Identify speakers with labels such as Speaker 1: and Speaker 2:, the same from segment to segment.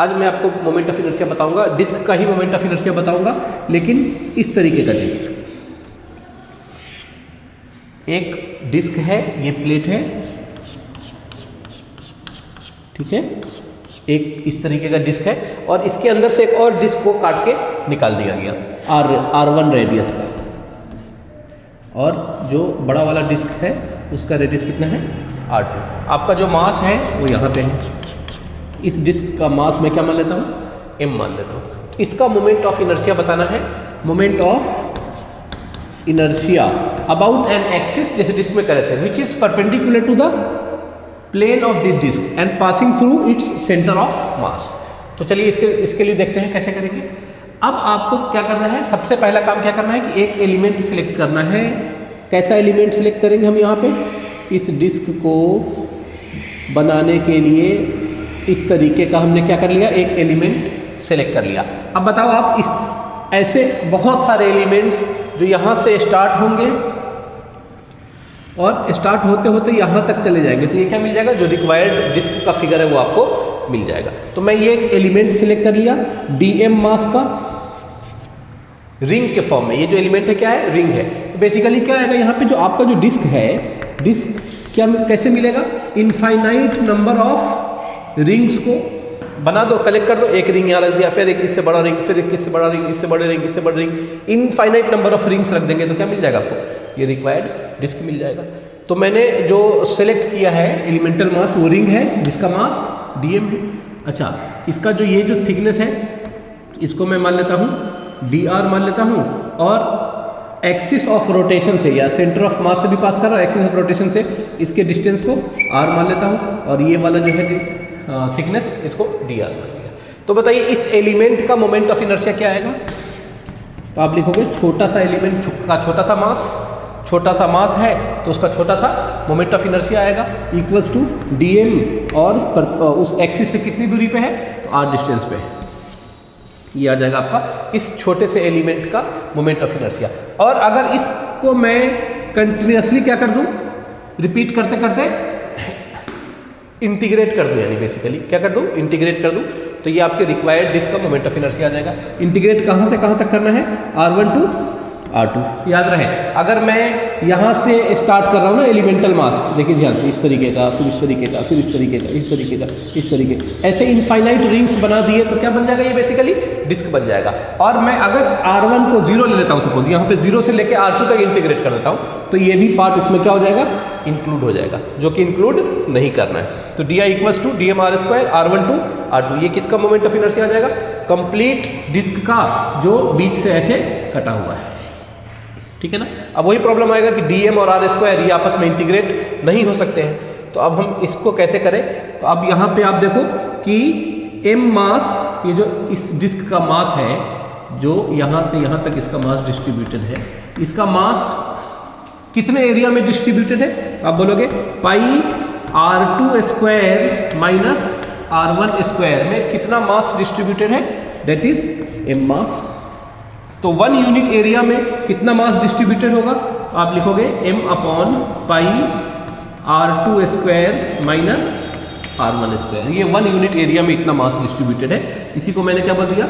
Speaker 1: आज मैं आपको मोमेंट ऑफ इनर्शिया बताऊंगा, डिस्क का ही मोमेंट ऑफ इनर्शिया बताऊंगा, लेकिन इस तरीके का डिस्क। एक डिस्क है, ये प्लेट है, ठीक है, एक इस तरीके का डिस्क है और इसके अंदर से एक और डिस्क को काट के निकाल दिया गया R1 रेडियस का, और जो बड़ा वाला डिस्क है उसका रेडियस कितना है R2। आपका जो मास है वो यहाँ पे है, इस डिस्क का मास मैं क्या मान लेता हूँ, m मान लेता हूँ। इसका मोमेंट ऑफ इनर्शिया बताना है, moment of inertia about an axis, जैसे डिस्क में करे थे, which is perpendicular to the plane of this disc and passing through its centre of mass. तो चलिए इसके लिए देखते हैं कैसे करेंगे। अब आपको क्या करना है, सबसे पहला काम क्या करना है कि एक एलिमेंट सिलेक्ट करना है। कैसा एलिमेंट सिलेक्ट करेंगे हम यहाँ पे, इस डिस्क को बनाने के लिए इस तरीके का हमने क्या कर लिया, एक एलिमेंट सेलेक्ट कर लिया। अब बताओ आप, इस ऐसे बहुत सारे एलिमेंट्स जो यहाँ से स्टार्ट होंगे और स्टार्ट होते होते यहाँ तक चले जाएंगे, तो ये क्या मिल जाएगा, जो रिक्वायर्ड डिस्क का फिगर है वो आपको मिल जाएगा। तो मैं ये एक एलिमेंट सिलेक्ट कर लिया dm मास का, रिंग के फॉर्म में। ये जो एलिमेंट है क्या है, रिंग है। तो बेसिकली क्या आएगा यहाँ पे, जो आपका जो डिस्क है, डिस्क क्या कैसे मिलेगा, इनफाइनाइट नंबर ऑफ रिंग्स को बना दो, कलेक्ट कर दो। एक रिंग यहाँ रख दिया, फिर एक इससे बड़ा रिंग, फिर एक इससे बड़ा रिंग, इससे बड़े रिंग, इससे बड़े ring, infinite number of rings रख देंगे तो क्या मिल जाएगा आपको, ये रिक्वायर्ड डिस्क मिल जाएगा। तो मैंने जो सेलेक्ट किया है एलिमेंटल मास, वो रिंग है जिसका मास dm है। अच्छा, इसका जो ये जो थिकनेस है इसको मैं मान लेता हूँ dr मान लेता हूँ, और एक्सिस ऑफ रोटेशन से या सेंटर ऑफ मास से भी पास कर रहा है, एक्सिस ऑफ रोटेशन से इसके डिस्टेंस को r मान लेता हूँ, और ये वाला जो है थिकनेस इसको dr मान लिया। तो बताइए इस एलिमेंट का मोमेंट ऑफ इनर्शिया क्या आएगा। तो आप लिखोगे छोटा सा एलिमेंट का छोटा सा मास, छोटा सा मास है तो उसका छोटा सा मोमेंट ऑफ इनर्शिया आएगा, इक्वल्स टू dm, और उस एक्सिस से कितनी दूरी पे है, तो r डिस्टेंस पे है। ये आ जाएगा आपका इस छोटे से एलिमेंट का मोमेंट ऑफ इनर्शिया। और अगर इसको मैं कंटिन्यूसली क्या कर दूं, रिपीट करते करते इंटीग्रेट कर दूं, यानी बेसिकली क्या कर दूं, इंटीग्रेट कर दूं, तो ये आपके रिक्वायर्ड डिस्क का मोमेंट ऑफ इनर्शिया आ जाएगा। इंटीग्रेट कहाँ से कहाँ तक करना है, R1 टू R2। याद रहे, अगर मैं यहाँ से स्टार्ट कर रहा हूँ ना एलिमेंटल मास, देखिए ध्यान से, इस तरीके का, फिर इस तरीके का, फिर इस तरीके का, इस तरीके का, इस तरीके, ऐसे इनफाइनाइट रिंग्स बना दिए तो क्या बन जाएगा, ये बेसिकली डिस्क बन जाएगा। और मैं अगर R1 को 0 ले लेता हूँ, सपोज यहाँ पे 0 से लेके R2 तक इंटीग्रेट कर देता हूँ, तो ये भी पार्ट उसमें क्या हो जाएगा, इंक्लूड हो जाएगा, जो कि इंक्लूड नहीं करना है। तो di equals to dm r square R1 to R2, ये किसका मोमेंट ऑफ इनर्शिया आ जाएगा, कंप्लीट डिस्क का जो बीच से ऐसे कटा हुआ है, ठीक है ना। अब वही प्रॉब्लम आएगा कि dm और r स्क्वायर ये आपस में इंटीग्रेट नहीं हो सकते हैं, तो अब हम इसको कैसे करें। तो अब यहाँ पे आप देखो कि m मास, ये जो इस डिस्क का मास है, जो यहाँ से यहाँ तक इसका मास डिस्ट्रीब्यूटेड है, इसका मास कितने एरिया में डिस्ट्रीब्यूटेड है, तो आप बोलोगे पाई r2 square minus r1 square में कितना मास डिस्ट्रीब्यूटेड है, दैट इज m मास। तो 1 यूनिट एरिया में कितना मास डिस्ट्रीब्यूटेड होगा, तो आप लिखोगे m upon pi r2 square minus r1 square. ये 1 यूनिट एरिया में इतना मास डिस्ट्रीब्यूटेड है, इसी को मैंने क्या बोल दिया,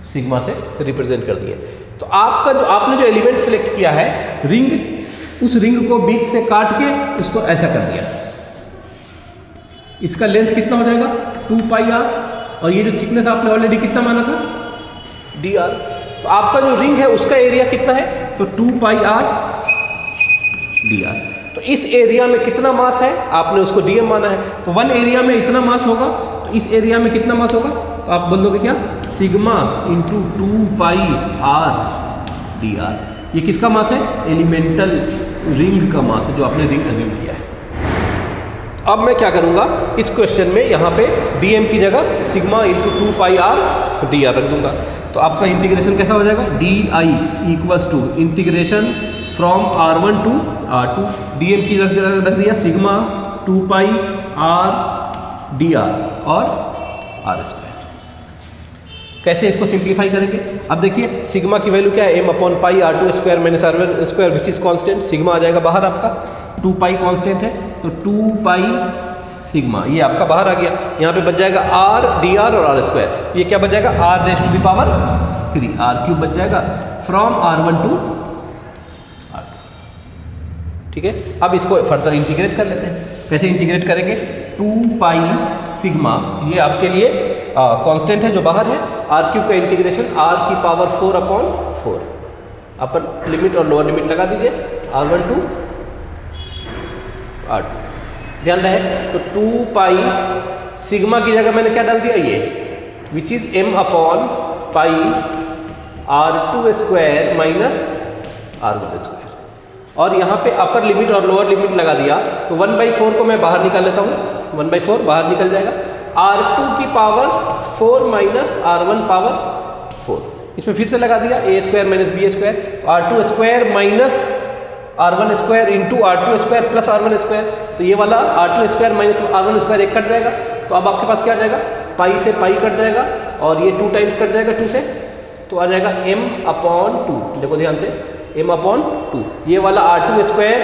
Speaker 1: सिग्मा से रिप्रेजेंट कर दिया। तो आपका जो आपने जो एलिमेंट सेलेक्ट किया है रिंग, उस रिंग को बीच से काट के उसको ऐसा कर दिया। इसका लेंथ कितना हो जाएगा, 2 पाई r, और ये जो थिकनेस आपने ऑलरेडी कितना माना था, dr। तो आपका जो रिंग है उसका एरिया कितना है, तो 2 पाई r dr। तो इस एरिया में कितना मास है, आपने उसको dm माना है, तो 1 एरिया में इतना मास होगा, तो इस एरिया में कितना मास होगा, तो आप बोल दोगे क्या, sigma into 2 pi r dr। ये किसका मास है, एलिमेंटल रिंग का मास है, जो आपने रिंग अज्यूम किया है। अब मैं क्या करूंगा, इस क्वेश्चन में यहाँ पे dm की जगह sigma into 2 pi r dr रख दूंगा। तो आपका इंटीग्रेशन कैसा हो जाएगा, di equals to integration from r1 to r2, dm की रख दिया सिग्मा 2 पाई r dr और r स्क्वायर। कैसे इसको सिंप्लीफाई करेंगे, अब देखिए सिग्मा की वैल्यू क्या है, m upon pi r2 square minus r1 square which is constant, sigma आ जाएगा बाहर आपका, 2 पाई कांस्टेंट है, तो 2 पाई सिग्मा, ये आपका बाहर आ गया। यहाँ पे बच जाएगा आर डी आर और आर स्क्वायर, ये क्या बच जाएगा r raise to the power 3, r cube बच जाएगा फ्रॉम R1 टू R2। ठीक है, अब इसको फर्दर इंटीग्रेट कर लेते हैं। कैसे इंटीग्रेट करेंगे, 2 पाई सिग्मा, ये आपके लिए कांस्टेंट है जो बाहर है, आर क्यूब का इंटीग्रेशन r की पावर 4/4, अपर लिमिट और लोअर लिमिट लगा दीजिए, R1 टू R2। ध्यान रहे तो 2 पाई सिग्मा की जगह मैंने क्या डाल दिया, ये विच इज m/पाई R2 square minus R1 square, और यहाँ पे अपर लिमिट और लोअर लिमिट लगा दिया तो 1/4 को मैं बाहर निकाल लेता हूँ, 1/4 बाहर निकल जाएगा, R2 की पावर 4 माइनस R1 पावर 4, इसमें फिर से लगा दिया a square minus b square, तो R2 square minus R1 square into R2 square plus R1 square, तो ये वाला R2 square minus R1 square एक कट जाएगा, तो अब आपके पास क्या आ जाएगा, पाई से पाई कट जाएगा और ये 2 टाइम्स कट जाएगा 2 से, तो आ जाएगा m/2, देखो ध्यान से m/2, ये वाला R2 square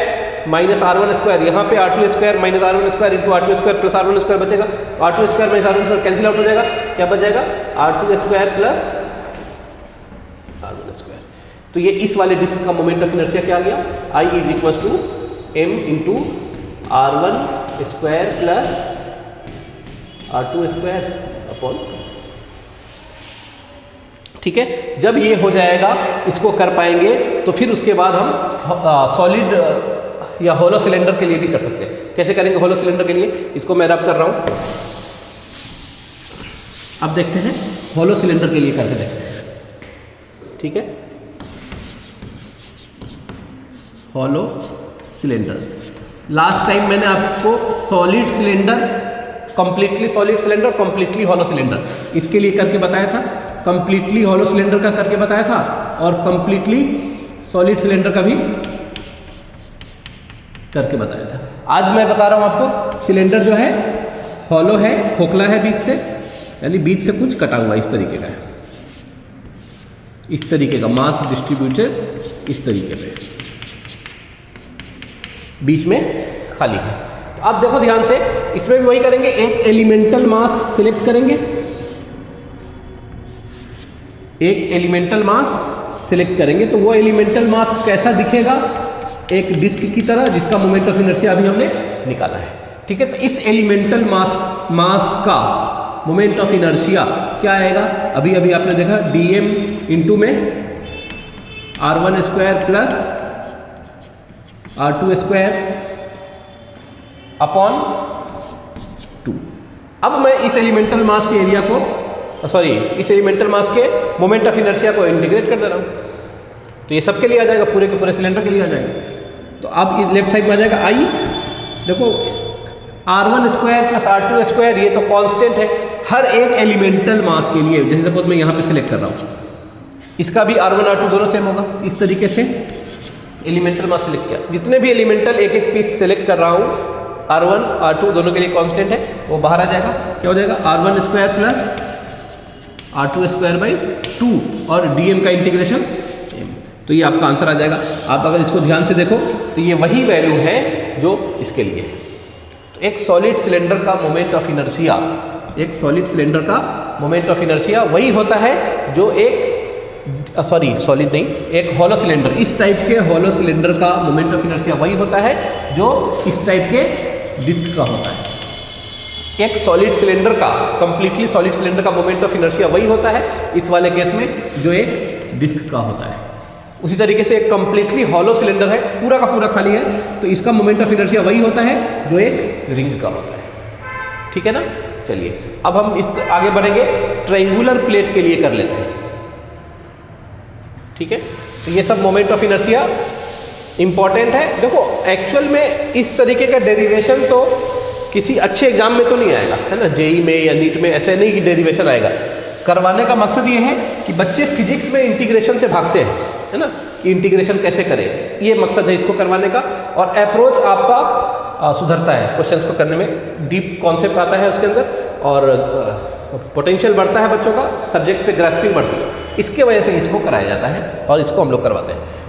Speaker 1: minus R1 square, यहाँ पे R2 square minus R1 square into R2 square plus R1 square बचेगा, तो R2 square minus R1 square cancel out हो जाएगा, क्या बच जाएगा R2 square plus R1 square. तो ये इस वाले डिस्क का मोमेंट ऑफ इनर्शिया क्या आ गया, I is equal to m into R1 square plus R2 square upon. ठीक है, जब ये हो जाएगा इसको कर पाएंगे तो फिर उसके बाद हम सॉलिड या होलो सिलेंडर के लिए भी कर सकते हैं। कैसे करेंगे होलो सिलेंडर के लिए, इसको मैं रब कर रहा हूं, अब देखते हैं होलो सिलेंडर के लिए करके देखते हैं। ठीक है, होलो सिलेंडर, लास्ट टाइम मैंने आपको solid cylinder, completely solid cylinder, completely hollow cylinder, इसके लिए करके बताया था, कंप्लीटली होलो सिलेंडर का करके बताया था और कंप्लीटली सॉलिड सिलेंडर का भी करके बताया था। आज मैं बता रहा हूं आपको सिलेंडर जो है होलो है, खोखला है बीच से, यानी बीच से कुछ कटा हुआ इस तरीके का है, इस तरीके का मास डिस्ट्रीब्यूटेड इस तरीके पे, बीच में खाली है। तो अब देखो ध्यान से, इसमें भी वही करेंगे, एक एलिमेंटल मास सिलेक्ट करेंगे, एक एलिमेंटल मास सिलेक्ट करेंगे, तो वो एलिमेंटल मास कैसा दिखेगा, एक डिस्क की तरह जिसका मोमेंट ऑफ इनर्शिया अभी हमने निकाला है। ठीक है, तो इस एलिमेंटल मास का मोमेंट ऑफ इनर्शिया क्या आएगा, अभी अभी आपने देखा dm इंटू में R1 square plus R2 square upon 2। अब मैं इस एलिमेंटल मास के एरिया को, सॉरी इस एलिमेंटल मास के मोमेंट ऑफ इनर्शिया को इंटीग्रेट कर दे रहा हूँ, तो ये सबके लिए आ जाएगा, पूरे के पूरे सिलेंडर के लिए आ जाएगा। तो अब लेफ्ट साइड में आ जाएगा I, देखो R1 square plus R2 square, ये तो कांस्टेंट है हर एक एलिमेंटल मास के लिए। जैसे सपोज मैं यहाँ पे सिलेक्ट कर रहा हूँ, इसका भी R1 R2 दोनों सेम होगा, इस तरीके से एलिमेंटल मास सिलेक्ट किया, जितने भी एलिमेंटल एक एक पीस सिलेक्ट कर रहा हूँ R1 R2 दोनों के लिए कांस्टेंट है, वो बाहर आ जाएगा, क्या हो जाएगा R1 square plus R2 square by 2 और dm का इंटीग्रेशन m, तो ये आपका आंसर आ जाएगा। आप अगर इसको ध्यान से देखो तो ये वही वैल्यू है जो इसके लिए है। तो एक सॉलिड सिलेंडर का मोमेंट ऑफ इनर्शिया, एक सॉलिड सिलेंडर का मोमेंट ऑफ इनर्शिया वही होता है जो एक सॉलिड नहीं, एक होलो सिलेंडर, इस टाइप के होलो सिलेंडर का मोमेंट ऑफ इनर्शिया वही होता है जो इस टाइप के डिस्क का होता है। एक सॉलिड सिलेंडर का, कंप्लीटली सॉलिड सिलेंडर का मोमेंट ऑफ इनर्शिया वही होता है इस वाले केस में जो एक डिस्क का होता है। उसी तरीके से एक कंप्लीटली हॉलो सिलेंडर है, पूरा का पूरा खाली है, तो इसका मोमेंट ऑफ इनर्शिया वही होता है जो एक रिंग का होता है। ठीक है ना, चलिए अब हम इस आगे बढ़ेंगे, ट्रायंगुलर प्लेट के लिए कर लेते हैं। ठीक है, तो ये सब मोमेंट ऑफ इनर्शिया इंपॉर्टेंट है। देखो एक्चुअल में इस तरीके का डेरिवेशन तो किसी अच्छे एग्जाम में तो नहीं आएगा, है ना, जेई में या नीट में ऐसे नहीं कि डेरिवेशन आएगा। करवाने का मकसद ये है कि बच्चे फिजिक्स में इंटीग्रेशन से भागते हैं, है ना, कि इंटीग्रेशन कैसे करें, ये मकसद है इसको करवाने का। और अप्रोच आपका सुधरता है, क्वेश्चंस को करने में डीप कॉन्सेप्ट आता है उसके अंदर, और पोटेंशियल बढ़ता है बच्चों का, सब्जेक्ट पे ग्रास्पिंग बढ़ती है, इसके वजह से इसको कराया जाता है और इसको हम लोग करवाते हैं।